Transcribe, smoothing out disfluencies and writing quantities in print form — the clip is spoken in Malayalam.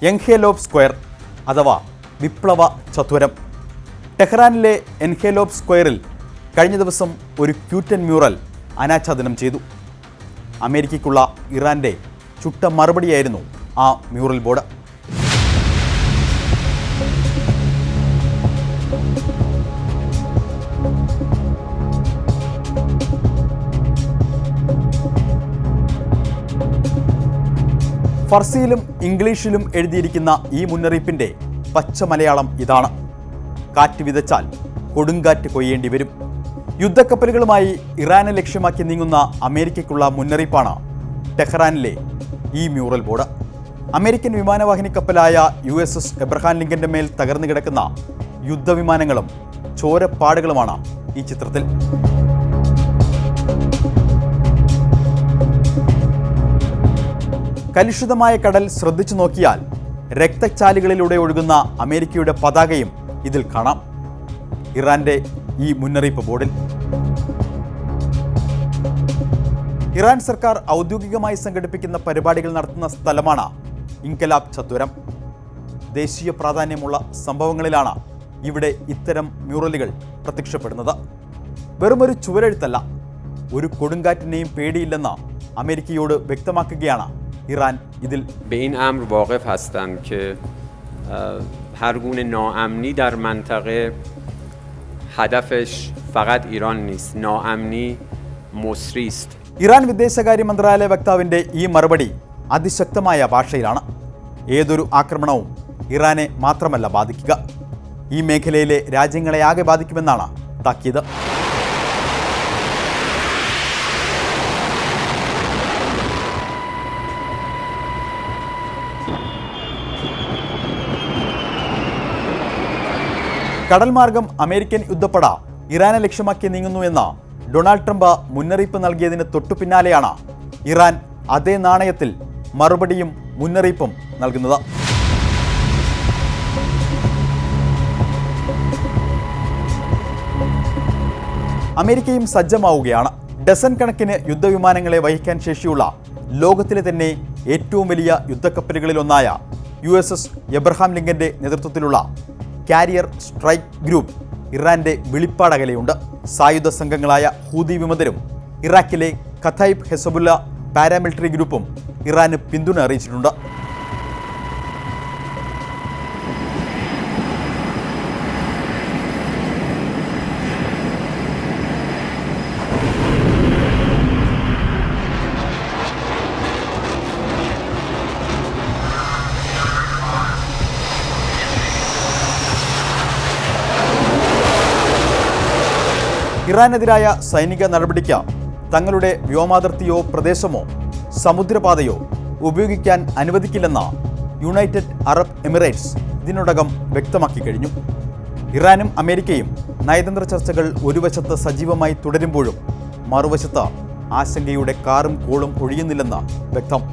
എൻഹേലോബ് സ്ക്വയർ അഥവാ വിപ്ലവ ചത്വരം. ടെഹ്റാനിലെ എൻഹേലോബ് സ്ക്വയറിൽ കഴിഞ്ഞ ദിവസം ഒരു ക്യൂറ്റൻ മ്യൂറൽ അനാച്ഛാദനം ചെയ്തു. അമേരിക്കയ്ക്കുള്ള ഇറാൻ്റെ ചുട്ട മറുപടിയായിരുന്നു ആ മ്യൂറൽ ബോർഡ്. ഫർസിയിലും ഇംഗ്ലീഷിലും എഴുതിയിരിക്കുന്ന ഈ മുന്നറിയിപ്പിൻ്റെ പച്ച മലയാളം ഇതാണ്: കാറ്റ് വിതച്ചാൽ കൊടുങ്കാറ്റ് കൊയ്യേണ്ടി വരും. യുദ്ധക്കപ്പലുകളുമായി ഇറാനെ ലക്ഷ്യമാക്കി നീങ്ങുന്ന അമേരിക്കയ്ക്കുള്ള മുന്നറിയിപ്പാണ് ടെഹ്റാനിലെ ഈ മ്യൂറൽ ബോർഡ്. അമേരിക്കൻ വിമാനവാഹിനി കപ്പലായ USS എബ്രഹാം ലിങ്കന്റെ മേൽ തകർന്നു കിടക്കുന്ന യുദ്ധവിമാനങ്ങളും ചോരപ്പാടുകളുമാണ് ഈ ചിത്രത്തിൽ. കലുഷിതമായ കടൽ ശ്രദ്ധിച്ചു നോക്കിയാൽ രക്തച്ചാലുകളിലൂടെ ഒഴുകുന്ന അമേരിക്കയുടെ പതാകയും ഇതിൽ കാണാം. ഇറാന്റെ ഈ മുന്നറിയിപ്പ് ബോർഡിൽ ഇറാൻ സർക്കാർ ഔദ്യോഗികമായി സംഘടിപ്പിക്കുന്ന പരിപാടികൾ നടത്തുന്ന സ്ഥലമാണ് ഇൻകലാബ് ചത്വരം. ദേശീയ പ്രാധാന്യമുള്ള സംഭവങ്ങളിലാണ് ഇവിടെ ഇത്തരം മ്യൂറലുകൾ പ്രത്യക്ഷപ്പെടുന്നത്. വെറുമൊരു ചുവരെഴുത്തല്ല, ഒരു കൊടുങ്കാറ്റിനെയും പേടിയില്ലെന്ന് അമേരിക്കയോട് വ്യക്തമാക്കുകയാണ് ഇറാൻ ഇതിൽ. به این امر واقف هستند که هر گونه ناامنی در منطقه هدفش فقط ایران نیست. ناامنی مصری است. ഇറാൻ വിദേശകാര്യ മന്ത്രാലയ വക്താവിൻ്റെ ഈ മറുപടി അതിശക്തമായ ഭാഷയിലാണ്. ഏതൊരു ആക്രമണവും ഇറാനെ മാത്രമല്ല ബാധിക്കുക, ഈ മേഖലയിലെ രാജ്യങ്ങളെ ആകെ ബാധിക്കുമെന്നാണ് താക്കീത്. കടൽ മാർഗം അമേരിക്കൻ യുദ്ധപ്പട ഇറാനെ ലക്ഷ്യമാക്കി നീങ്ങുന്നു എന്ന ഡൊണാൾഡ് ട്രംപ് മുന്നറിയിപ്പ് നൽകിയതിന് തൊട്ടു പിന്നാലെയാണ് ഇറാൻ അതേ നാണയത്തിൽ മറുപടിയും മുന്നറിയിപ്പും നൽകുന്നത്. അമേരിക്കയും സജ്ജമാവുകയാണ്. ഡസൻ കണക്കിന് യുദ്ധവിമാനങ്ങളെ വഹിക്കാൻ ശേഷിയുള്ള ലോകത്തിലെ തന്നെ ഏറ്റവും വലിയ യുദ്ധക്കപ്പലുകളിലൊന്നായ USS എബ്രഹാം ലിങ്കന്റെ നേതൃത്വത്തിലുള്ള കാരിയർ സ്ട്രൈക്ക് ഗ്രൂപ്പ് ഇറാന്റെ വെളിപ്പാടകലെയുണ്ട്. സായുധ സംഘങ്ങളായ ഹൂതി വിമതരും ഇറാഖിലെ ഖതൈബ് ഹെസബുല്ല പാരാമിലിറ്ററി ഗ്രൂപ്പും ഇറാന് പിന്തുണ അറിയിച്ചിട്ടുണ്ട്. ഇറാനെതിരായ സൈനിക നടപടിക്ക് തങ്ങളുടെ വ്യോമാതിർത്തിയോ പ്രദേശമോ സമുദ്രപാതയോ ഉപയോഗിക്കാൻ അനുവദിക്കില്ലെന്ന് യുണൈറ്റഡ് അറബ് എമിറേറ്റ്സ് ഇതിനോടകം വ്യക്തമാക്കി കഴിഞ്ഞു. ഇറാനും അമേരിക്കയും നയതന്ത്ര ചർച്ചകൾ ഒരു വശത്ത് സജീവമായി തുടരുമ്പോഴും മറുവശത്ത് ആശങ്കയുടെ കാറും കോളും ഒഴിയുന്നില്ലെന്ന് വ്യക്തം.